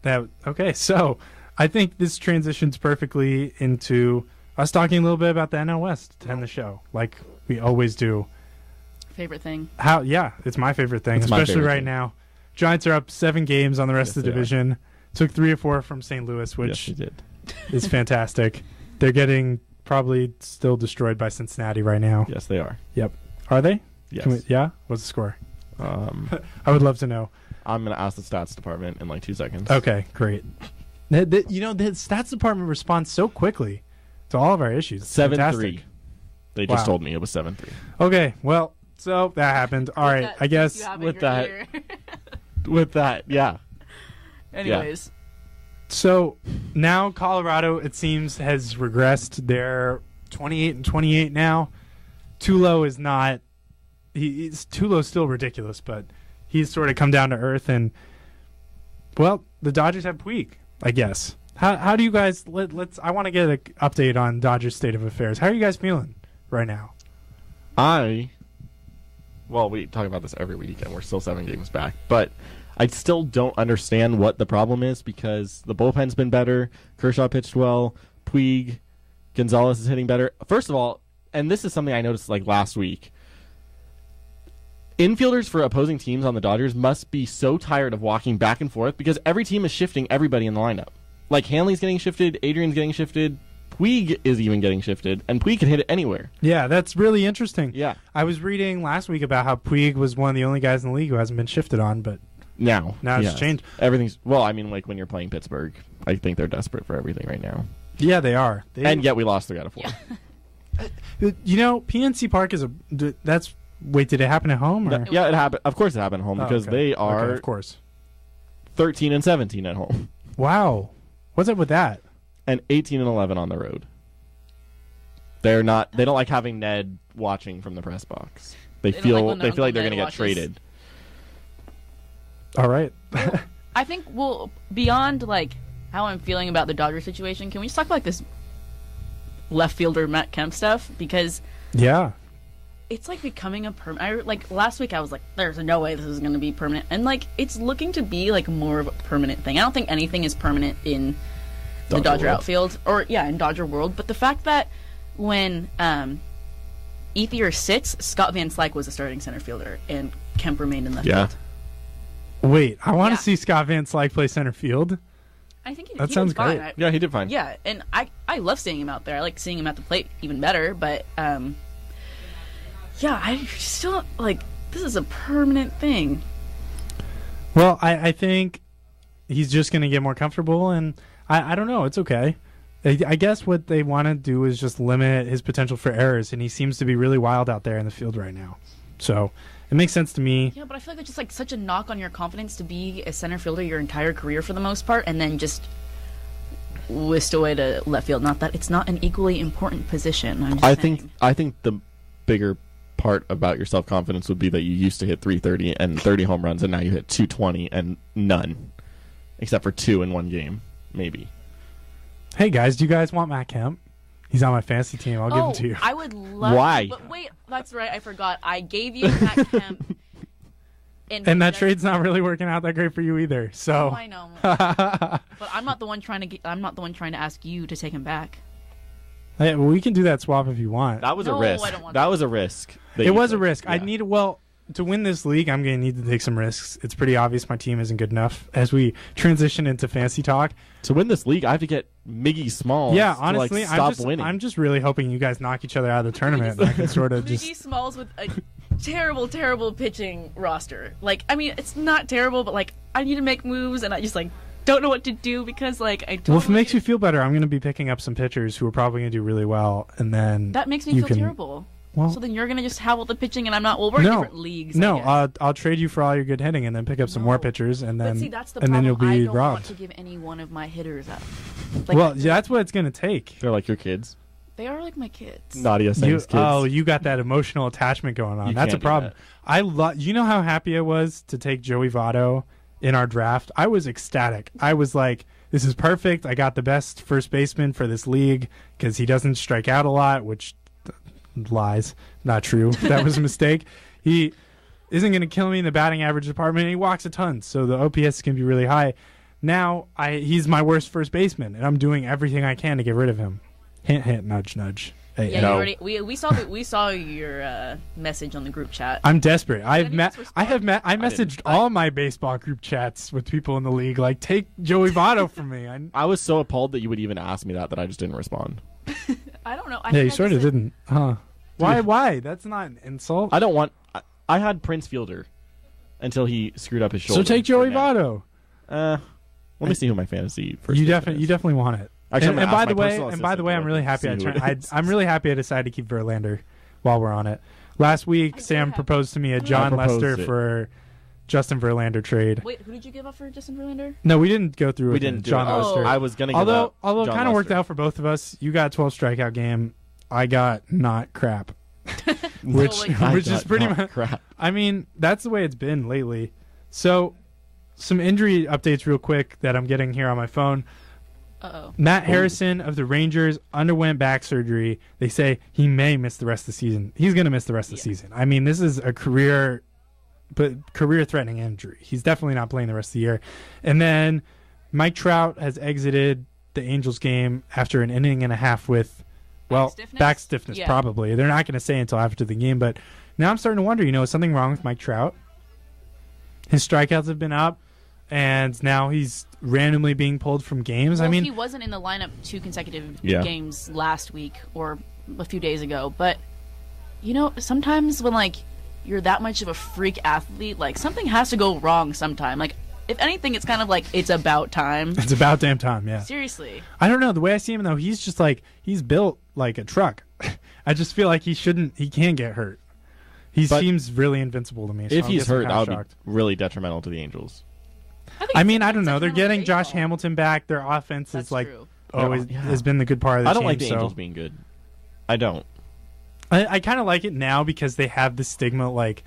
Ned. Okay, so I think this transitions perfectly into us talking a little bit about the NL West to end the show, like we always do. Favorite thing. Yeah, it's my favorite thing, It's my especially favorite right thing. now. Giants are up 7 games on the rest Yes, of the they are. division. Took 3 or 4 from St. Louis, Yes, which he did. is fantastic. They're getting probably still destroyed by Cincinnati right now. Yes, they are. Yep. Are they? Yes. Yeah? What's the score? I would love to know. I'm going to ask the stats department in like 2 seconds. Okay, great. The stats department responds so quickly to all of our issues. It's 7-3. fantastic. They just Wow. told me it was 7-3. Okay, well, so that happened. All right, That I guess you have in with your that- ear. With that, yeah. Anyways. so. Now Colorado, it seems, has regressed. They're 28-28 now. Tulo is not. Tulo's still ridiculous, but he's sort of come down to earth. And well, the Dodgers have Puig, I guess. How do you guys? I want to get an update on Dodgers' state of affairs. How are you guys feeling right now? Well, we talk about this every week, and we're still 7 games back. But I still don't understand what the problem is because the bullpen's been better. Kershaw pitched well. Puig, Gonzalez is hitting better. First of all, and this is something I noticed like last week, infielders for opposing teams on the Dodgers must be so tired of walking back and forth because every team is shifting everybody in the lineup. Like Hanley's getting shifted, Adrian's getting shifted, Puig is even getting shifted, and Puig can hit it anywhere. Yeah, that's really interesting. Yeah. I was reading last week about how Puig was one of the only guys in the league who hasn't been shifted on, but Now it's yes. changed. Everything's well. I mean, like when you're playing Pittsburgh, I think they're desperate for everything right now. yeah, they are. And yet we lost 3 out of 4. PNC Park is that's. Wait, did it happen at home? Or? Yeah, it happened. Of course, it happened at home because okay. they are Okay, of course. 13-17 at home Wow, what's up with that? and 18-11 on the road. They don't like having Ned watching from the press box. They don't feel like when their they feel like they're Uncle going to Ned get watches. traded. All right. I think, well, beyond like how I'm feeling about the Dodgers situation, can we just talk about like this left fielder Matt Kemp stuff? Because Yeah. it's like becoming a permanent. Like last week, I was like, "There's no way this is going to be permanent," and like it's looking to be like more of a permanent thing. I don't think anything is permanent in the Dodger world. outfield, or in Dodger world. But the fact that when Ethier sits, Scott Van Slyke was a starting center fielder, and Kemp remained in left Yeah. field. Wait, I want to Yeah. see Scott Van Slyke play center field. I think That he sounds did fine. great. Yeah, he did fine. Yeah, and I love seeing him out there. I like seeing him at the plate even better. But yeah, I still like this is a permanent thing. Well, I think he's just going to get more comfortable, and I don't know. It's okay. I guess what they want to do is just limit his potential for errors, and he seems to be really wild out there in the field right now. So it makes sense to me. Yeah, but I feel like it's just like such a knock on your confidence to be a center fielder your entire career for the most part, and then just whisked away to left field. Not that it's not an equally important position. I'm just saying. I think the bigger part about your self-confidence would be that you used to hit 330 and 30 home runs, and now you hit 220 and none, except for 2 in one game, maybe. Hey, guys, do you guys want Matt Kemp? He's on my fantasy team. I'll give him to you. I would love. Why? But wait, that's right. I forgot. I gave you Matt Kemp. And that trade's not really working out that great for you either. So Oh, I know. But I'm not the one trying to. I'm not the one trying to ask you to take him back. Hey, well, we can do that swap if you want. That was No, a risk. I don't want That that. was a risk. that It you was a took. risk. I Yeah. need to win this league. I'm going to need to take some risks. It's pretty obvious my team isn't good enough. As we transition into fantasy talk, To win this league, I have to get Miggy Smalls. yeah, to, honestly, like, stop winning. I'm just really hoping you guys knock each other out of the tournament. And I can sort of Miggy just. Smalls with a terrible, terrible pitching roster. Like, I mean, it's not terrible, but like, I need to make moves, and I just like don't know what to do because like I. Totally Well, if it makes you feel better, I'm going to be picking up some pitchers who are probably going to do really well, and then that makes me you feel can- terrible. Well, So then you're gonna just have all the pitching, and I'm not. Well, we're in no, different leagues. I no, guess. I'll trade you for all your good hitting, and then pick up some more No. pitchers, and then But see, that's the and then problem. you'll be I don't want robbed. to give any one of my hitters up. Like, Well, yeah, that's what it's going to take. They're like your kids. they are like my kids. Nadia Tseng's kids. Oh, you got that emotional attachment going on. You That's a can't do problem. that. You know how happy I was to take Joey Votto in our draft? I was ecstatic. I was like, this is perfect. I got the best first baseman for this league because he doesn't strike out a lot, which lies. Not true. That was a mistake. He isn't going to kill me in the batting average department, and he walks a ton, so the OPS can be really high. Now he's my worst first baseman, and I'm doing everything I can to get rid of him. Hint, hint, nudge, nudge. Hey, Yeah, No. you already, we saw your message on the group chat. I'm desperate. I think that's I messaged all my baseball group chats with people in the league. Like, take Joey Votto from me. I was so appalled that you would even ask me that I just didn't respond. I don't know. Yeah, you sort of didn't, huh? Why? That's not an insult. I don't want. I had Prince Fielder until he screwed up his shoulder. So take Joey for Ned. Votto. Let me see who my fantasy first. You baseman is. definitely want it. Actually, And I'm gonna by ask the my way, personal I'm assistant really to happy. see who it is. I'm really happy I decided to keep Verlander while we're on it. Last week, Sam proposed to me a John proposed Lester it. for Justin Verlander trade. Wait, who did you give up for Justin Verlander? No, we didn't go through. We with didn't it. do John it. Lester. I was gonna. Give Although up it Jon kind of worked Lester. out for both of us. You got 12 strikeout game. I got not crap. which I which is got pretty not much. crap. I mean, that's the way it's been lately. So, some injury updates real quick that I'm getting here on my phone. Uh-oh. Matt Harrison of the Rangers underwent back surgery. They say he may miss the rest of the season. He's going to miss the rest of the season. I mean, this is a career-threatening injury. He's definitely not playing the rest of the year. And then Mike Trout has exited the Angels game after an inning and a half with, back stiffness Yeah. probably. They're not going to say until after the game, but now I'm starting to wonder, is something wrong with Mike Trout? His strikeouts have been up, and now he's randomly being pulled from games. Well, I mean, he wasn't in the lineup 2 consecutive Yeah. games last week or a few days ago. But sometimes when like you're that much of a freak athlete, like something has to go wrong sometime. Like if anything, it's kind of like it's about time. it's about damn time, yeah. Seriously. I don't know. The way I see him, though, he's just like, he's built like a truck. I just feel like he can't get hurt. He But seems really invincible to me. So If I he's guess I'm hurt, kinda that would be shocked. really detrimental to the Angels. I mean, I don't know. It's They're like getting baseball. Josh Hamilton back. Their offense That's is like true. always Yeah. has been the good part of the I team. don't like the so. Angels being good. I don't. I kind of like it now because they have the stigma like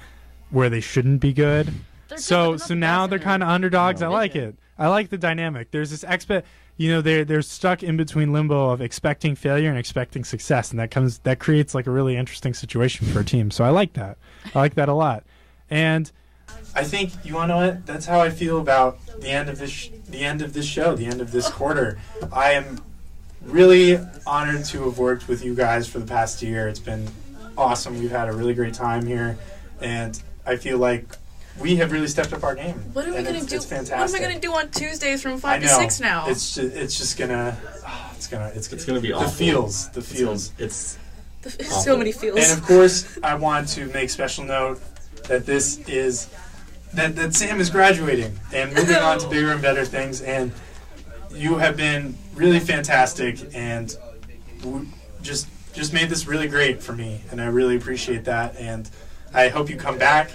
where they shouldn't be good. So now they're kind of underdogs. I like it. I like the dynamic. There's this they're stuck in between limbo of expecting failure and expecting success, and that creates like a really interesting situation for a team. So I like that. I like that a lot. And I think you want to know what? That's how I feel about the end of this show, the end of this quarter. I am really honored to have worked with you guys for the past year. It's been awesome. We've had a really great time here, and I feel like we have really stepped up our game. What are we going to do? It's fantastic. What am I going to do on Tuesdays from 5 to 6 now? It's gonna be awful. The feels. It's so many feels. And of course, I want to make special note that that Sam is graduating and moving on to bigger and better things, and you have been really fantastic and just made this really great for me, and I really appreciate that, and I hope you come back,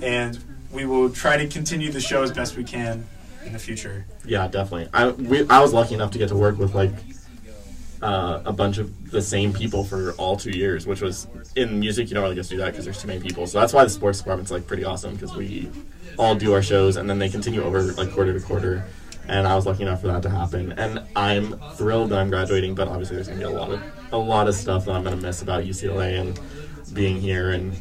and we will try to continue the show as best we can in the future. Yeah, definitely. I was lucky enough to get to work with like a bunch of the same people for all 2 years, which was in music you don't really get to do that because there's too many people. So that's why the sports department's like pretty awesome, because we all do our shows and then they continue over like quarter to quarter. And I was lucky enough for that to happen. And I'm thrilled that I'm graduating, but obviously there's gonna be a lot of stuff that I'm gonna miss about UCLA and being here. And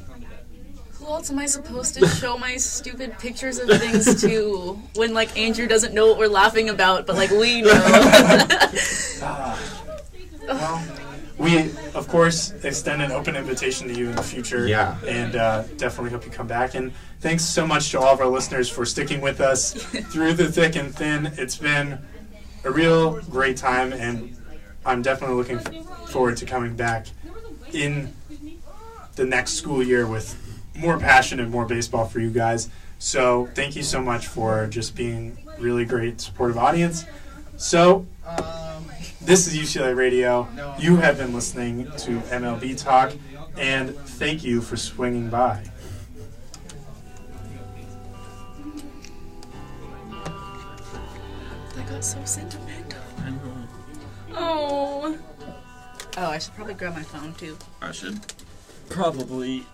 who else am I supposed to show my stupid pictures of things to when like Andrew doesn't know what we're laughing about, but like we know? Well, we of course extend an open invitation to you in the future. Yeah. And definitely hope you come back. And thanks so much to all of our listeners for sticking with us through the thick and thin. It's been a real great time, and I'm definitely looking forward to coming back in the next school year with more passion and more baseball for you guys. So thank you so much for just being really great supportive audience. So this is UCLA Radio. You have been listening to MLB Talk, and thank you for swinging by. That got so sentimental. Oh, I should probably grab my phone too. I should probably